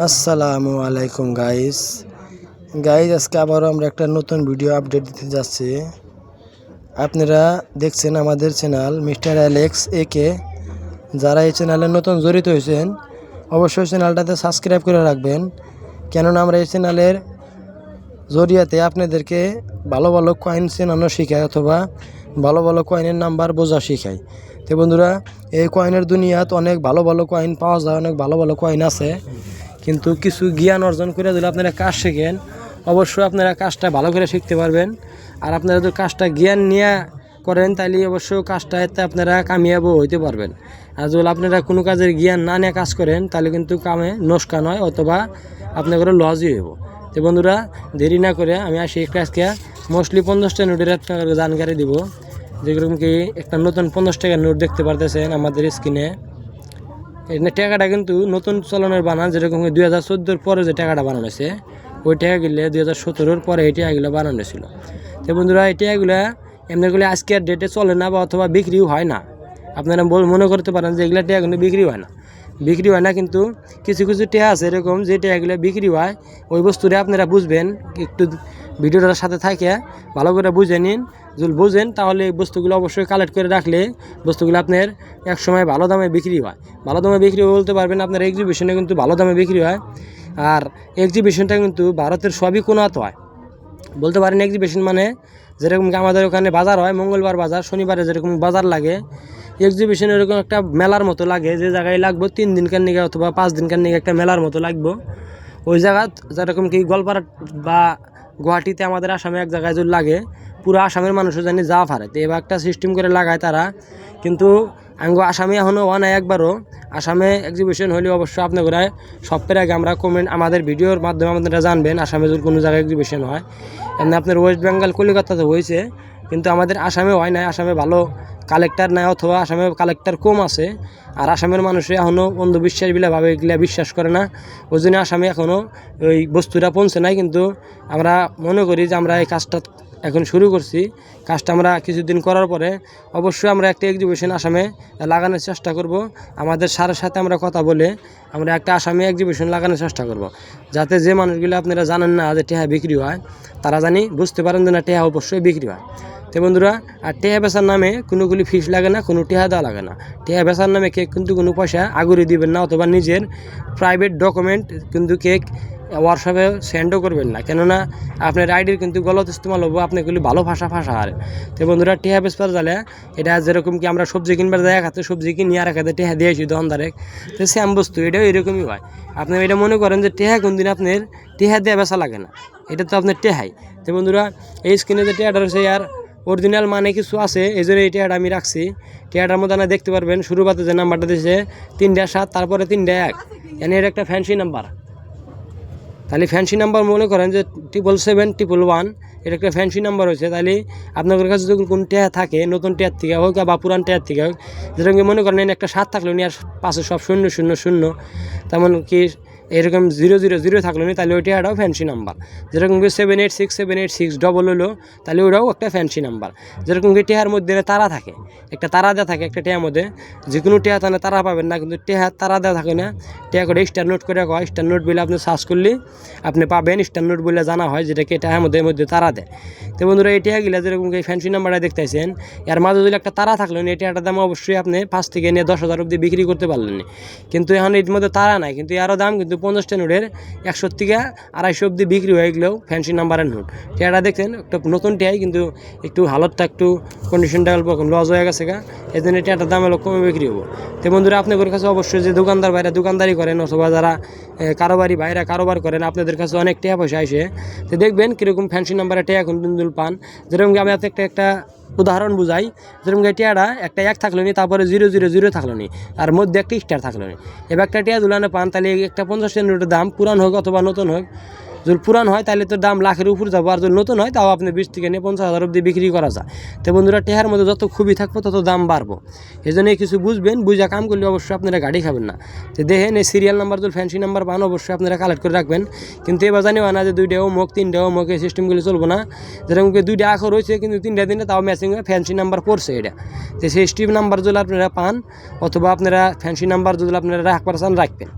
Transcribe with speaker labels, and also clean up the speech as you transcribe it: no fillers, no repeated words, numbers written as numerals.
Speaker 1: আসসালামু আলাইকুম গাইস আজকে আবারও আমরা একটা নতুন ভিডিও আপডেট দিতে যাচ্ছি। আপনারা দেখছেন আমাদের চ্যানেল মিস্টার অ্যালেক্স একে। যারা এই চ্যানেলে নতুন জড়িত হয়েছেন অবশ্যই চ্যানেলটাতে সাবস্ক্রাইব করে রাখবেন, কেননা আমরা এই চ্যানেলের জরিয়াতে আপনাদেরকে ভালো ভালো কয়েন চেনানো শেখাই অথবা ভালো ভালো কয়েনের নাম্বার বোঝা শেখাই। তো বন্ধুরা, এই কয়েনের দুনিয়াত অনেক ভালো ভালো কয়েন পাওয়া যায়, অনেক ভালো ভালো কয়েন আছে, কিন্তু কিছু জ্ঞান অর্জন করে যদি আপনারা কাজ শেখেন অবশ্যই আপনারা কাজটা ভালো করে শিখতে পারবেন। আর আপনারা যদি কাজটা জ্ঞান নিয়ে করেন তাহলে অবশ্যই কাজটা এতে আপনারা কামিয়াবও হইতে পারবেন। আর যদি আপনারা কোনো কাজের জ্ঞান না নিয়ে কাজ করেন তাহলে কিন্তু কামে নস্কান হয় অথবা আপনাদের লসই হইব। তো বন্ধুরা, দেরি না করে আমি আসি আজকে মোস্টলি 50টা নোটের আপনাদের জানকারি দিব, যেরকম কি একটা নতুন 50 টাকার নোট দেখতে পারতেছেন আমাদের স্ক্রিনে। এই টাকাটা কিন্তু নতুন চলনের বানান, যেরকম 2014 পরে যে টাকাটা বানানো হয়েছে ওই টাকাগুলো 2017 পরে এই টাকাগুলো বানানো ছিল। তো বন্ধুরা, এই টাকাগুলো এমনিগুলো আজকের ডেটে চলে না বা অথবা বিক্রিও হয় না। আপনারা মনে করতে পারেন যে এগুলো টাকা কিন্তু বিক্রি হয় না, কিন্তু কিছু কিছু টাকা আছে এরকম যে টাকাগুলো বিক্রি হয়। ওই বস্তুটা আপনারা বুঝবেন, একটু ভিডিওটার সাথে থাকে ভালো করে বুঝে নিন। যদি বুঝেন তাহলে এই বস্তুগুলো অবশ্যই কালেক্ট করে রাখলে বস্তুগুলো আপনার এক সময় ভালো দামে বিক্রি হয়। ভালো দামে বিক্রি বলতে পারবেন আপনার এক্সিবিশনে কিন্তু ভালো দামে বিক্রি হয়। আর এক্সিবিশনটা কিন্তু ভারতের সবই কোণাত হয় বলতে পারেন। এক্সিবিশন মানে যেরকম আমাদের ওখানে বাজার হয়, মঙ্গলবার বাজার, শনিবারে যেরকম বাজার লাগে, এক্সিবিশন এরকম একটা মেলার মতো লাগে। যে জায়গায় লাগবো 3 দিনকার নিকে অথবা 5 দিনকার নিকে একটা মেলার মতো লাগবো। ওই জায়গা যেরকম কি গোয়ালপাড়া বা গুয়াহাটিতে আমাদের আসামে এক জায়গায় যদি লাগে, পুরো আসামের মানুষও জানি যা পারে। তো এবার একটা সিস্টেম করে লাগায় তারা, কিন্তু আসামে এখনও হয় না একবারও। আসামে এক্সিবিশন হলে অবশ্যই আপনারা সবের আগে আমরা কমেন্ট আমাদের ভিডিওর মাধ্যমে আপনারা জানবেন আসামে যদি কোনো জায়গায় এক্সিবিশন হয়। এমনি আপনার ওয়েস্ট বেঙ্গল কলিকাতাতে হয়েছে, কিন্তু আমাদের আসামে হয় নাই। আসামে ভালো কালেক্টর নাই অথবা আসামে কালেক্টর কম আছে। আর আসামের মানুষে এখনও অন্ধবিশ্বাস ভাবে এগুলা বিশ্বাস করে না। ওই জন্য আসামে এখনও ওই বস্তুটা পৌঁছে নাই। কিন্তু আমরা মনে করি যে আমরা এই কাজটা এখন শুরু করছি। কাজটা আমরা কিছুদিন করার পরে অবশ্যই আমরা একটা এক্সিবিশন আসামে লাগানোর চেষ্টা করব। আমাদের স্যারের সাথে আমরা কথা বলে আমরা একটা আসামে এক্সিবিশন লাগানোর চেষ্টা করব, যাতে যে মানুষগুলো আপনারা জানেন না যে টেহা বিক্রি হয় তারা জানি বুঝতে পারেন যে না, টেহা অবশ্যই বিক্রি হয়। তো বন্ধুরা, আর টেহা বেচার নামে কোনোগুলি ফিস লাগে না, কোনো টেহা দেওয়া লাগে না। টেহা বেচার নামে কেক কিন্তু কোনো পয়সা আগুরি দিবেন না, অথবা নিজের প্রাইভেট ডকুমেন্ট কিন্তু কেক হোয়াটসঅ্যাপে সেন্ডও করবেন না, কেননা আপনার আইডির কিন্তু গলত ইস্তেমাল হবো, আপনাগুলি ভালো ভাষা আর। তো বন্ধুরা, টেহা বেচবার জালে এটা যেরকম কি আমরা সবজি কিনবার যায় খাতে সবজি কিনি আর খাতে টেহা দিয়েছি দোকানদারে, তো সেম বস্তু এটাও এরকমই হয়। আপনি এটা মনে করেন যে টেহা কোন দিন আপনার টেহা দিয়ে বেচা লাগে না, এটা তো আপনার টেহাই। তো বন্ধুরা, এই স্ক্রিনে যে টেহাটা রয়েছে আর অরিজিনাল মানে কিছু আছে, এই জন্য এই টেহাটা আমি রাখছি। টেহাটার মধ্যে দেখতে পারবেন শুরুতে যে নাম্বারটা দিয়েছে 3-7, তারপরে 3-1, এর একটা ফ্যান্সি নাম্বার। তাহলে ফ্যান্সি নাম্বার মনে করেন যে 77711, এটা একটা ফ্যান্সি নাম্বার হয়েছে। তাহলে আপনাদের কাছে যদি কোনো টেহা থাকে, নতুন টেয়ার থেকে হোক বা পুরান টেয়ার থেকে হোক, যেরকম মনে করেন একটা 7 থাকলো নি আর পাশে সব 000, তেমন কি এরকম 000 থাকলো নি, তাহলে ওই টেহাটাও ফ্যান্সি নাম্বার। যেরকম কি 786 হলো, তাহলে ওটাও একটা ফ্যান্সি নাম্বার। যেরকম কি টেহার মধ্যে তারা থাকে, একটা তারা দেওয়া থাকে একটা টেহার মধ্যে, যে কোনো টেহা তাহলে তারা পাবেন না, কিন্তু টেহা তারা দেওয়া থাকে না। টেহা করে স্টার নোট করে হয়, স্টার নোট বলে আপনি সার্চ করলে আপনি পাবেন। স্টার নোট বলে জানা হয় যেটাকে টেহার মধ্যে তারা দেয়। তো বন্ধুরা, এই টেহাগুলা যেরকম এই ফ্যান্সি নাম্বারটা দেখতেছেন, এর মাঝে যদি একটা তারা থাকলেন, এই টেহাটার দাম অবশ্যই আপনি 5 থেকে নিয়ে 10,000 অব্দি বিক্রি করতে পারলেন। কিন্তু এখন এর মধ্যে তারা নাই, কিন্তু আরও দাম কিন্তু 50টা নোটের 100 থেকে 250 অব্দি বিক্রি হয়ে গেলেও ফ্যান্সি নাম্বারের নোট। টেহাটা দেখছেন একটা নতুন টেহাই, কিন্তু একটু হালতটা একটু কন্ডিশনটা অল্প লস হয়ে গেছে এই জন্য টেহাটার দাম হলো কমে বিক্রি হবো। তো বন্ধুরা, আপনাদের কাছে অবশ্যই যে দোকানদার ভাইরা দোকানদারি করেন অথবা যারা কারোবারি ভাইরা কারোবার করেন, আপনাদের কাছে অনেক টাকা পয়সা আসে। তো দেখবেন কীরকম ফ্যান্সি নাম্বারে টাকা কিন্তু পান। যেরকম আমি আপনাকে একটা উদাহরণ বুঝাই, যেরকম টিয়াটা একটা 1 থাকলো নি, তারপরে 000 থাকলো নি, আর মধ্যে একটা স্টার থাকলো নি। এবার একটা টিয়া দুলানে পান, তাহলে একটা 50 নোটের দাম পুরান হোক অথবা নতুন হোক, যদি পুরান হয় তাহলে তো দাম লাখের উপর যাবো, আর যদি নতুন হয় তাও আপনি 20 থেকে নিয়ে 50,000 অব্দি বিক্রি করা যায়। তো বন্ধুরা, টেহার মধ্যে যত খুবই থাকবো তত দাম বাড়বো। এই জন্য কিছু বুঝবেন, বুঝা কাম করলে অবশ্যই আপনারা গাড়ি খাবেন না। তো দেখেন এই সিরিয়াল নাম্বার যদি ফ্যান্সি নাম্বার পান অবশ্যই আপনারা কালেক্ট করে রাখবেন। কিন্তু এবার জানিও না যে 2টা মুখ 3টা মুখ এই সিস্টেমগুলো চলবো না। যেরকম কি 2টা আখর রয়েছে কিন্তু 3টা দিনে তাও ম্যাচিং হয়ে ফ্যান্সি নাম্বার পড়ছে এটা। তো সেই স্টিভ নাম্বার যদি আপনারা পান অথবা আপনারা ফ্যান্সি নাম্বার যদি আপনারা রাখতে চান রাখবেন।